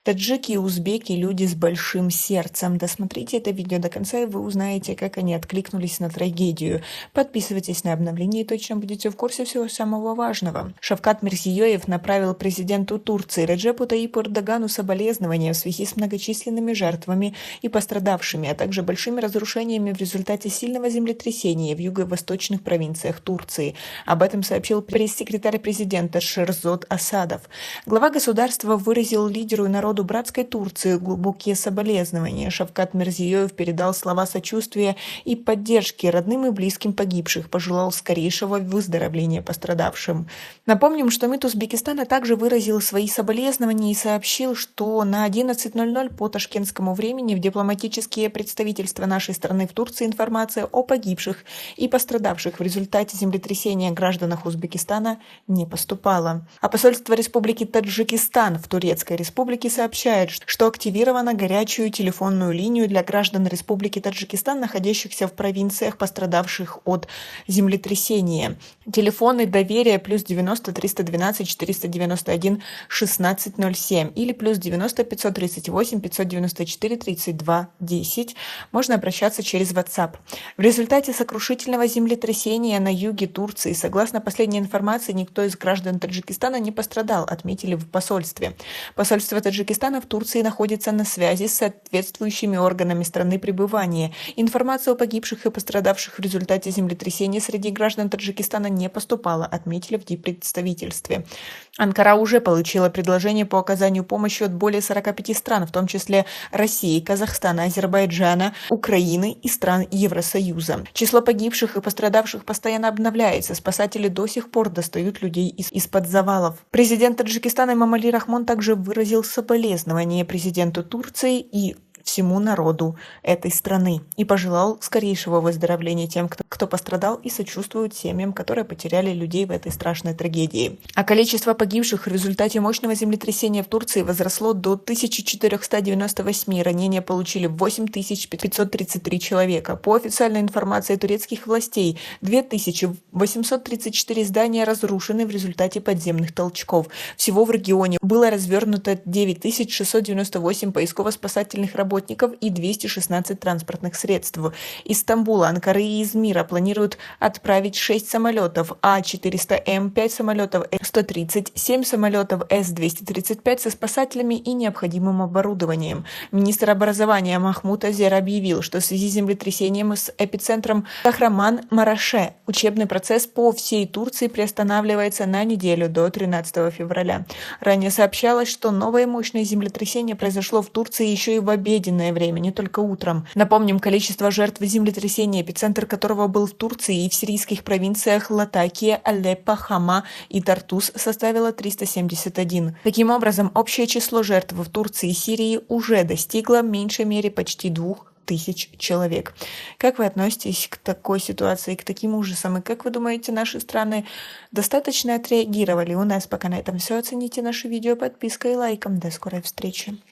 Таджики и узбеки – люди с большим сердцем. Досмотрите это видео до конца, и вы узнаете, как они откликнулись на трагедию. Подписывайтесь на обновления и точно будете в курсе всего самого важного. Шавкат Мирзиёев направил президенту Турции Реджепу Таипу Эрдогану соболезнования в связи с многочисленными жертвами и пострадавшими, а также большими разрушениями в результате сильного землетрясения в юго-восточных провинциях Турции. Об этом сообщил пресс-секретарь президента Шерзод Асадов. Глава государства выразил лидеру и народу братской Турции глубокие соболезнования. Шавкат Мирзиёев передал слова сочувствия и поддержки родным и близким погибших, пожелал скорейшего выздоровления пострадавшим. Напомним, что МИД Узбекистана также выразил свои соболезнования и сообщил, что на 11:00 по ташкентскому времени в дипломатические представительства нашей страны в Турции информация о погибших и пострадавших в результате землетрясения гражданах Узбекистана не поступала. А посольство Республики Таджикистан в Турецкой Республике сообщает, что активировано горячую телефонную линию для граждан Республики Таджикистан, находящихся в провинциях, пострадавших от землетрясения. Телефоны доверия +90 312 491 1607 или +90 538 594 32 10. Можно обращаться через WhatsApp. В результате сокрушительного землетрясения на юге Турции, согласно последней информации, никто из граждан Таджикистана не пострадал, отметили в посольстве. Посольство Таджикистана в Турции находится на связи с соответствующими органами страны пребывания. Информация о погибших и пострадавших в результате землетрясения среди граждан Таджикистана не поступала, отметили в диппредставительстве. Анкара уже получила предложение по оказанию помощи от более 45 стран, в том числе России, Казахстана, Азербайджана, Украины и стран Евросоюза. Число погибших и пострадавших постоянно обновляется. Спасатели до сих пор достают людей из-под завалов. Президент Таджикистана Эмомали Рахмон также выразил соболезнования президенту Турции и всему народу этой страны и пожелал скорейшего выздоровления тем, кто пострадал, и сочувствует семьям, которые потеряли людей в этой страшной трагедии. А количество погибших в результате мощного землетрясения в Турции возросло до 1498, ранения получили 8533 человека. По официальной информации турецких властей, 2834 здания разрушены в результате подземных толчков. Всего в регионе было развернуто 9698 поисково-спасательных работников и 216 транспортных средств. Из Стамбула, Анкары и Измира планируют отправить 6 самолетов А400М, 5 самолетов С-130, 7 самолетов С-235 со спасателями и необходимым оборудованием. Министр образования Махмуд Азер объявил, что в связи с землетрясением с эпицентром Кахраман-Мараше учебный процесс по всей Турции приостанавливается на неделю до 13 февраля. Ранее сообщалось, что новое мощное землетрясение произошло в Турции еще и в обеденное время, не только утром. Напомним, количество жертв землетрясения, эпицентр которого был в Турции и в сирийских провинциях Латакия, Алеппо, Хама и Тартус, составило 371. Таким образом, общее число жертв в Турции и Сирии уже достигло в меньшей мере почти 2000 человек. Как вы относитесь к такой ситуации, к таким ужасам? И как вы думаете, наши страны достаточно отреагировали? У нас пока на этом все. Оцените наше видео подпиской и лайком. До скорой встречи.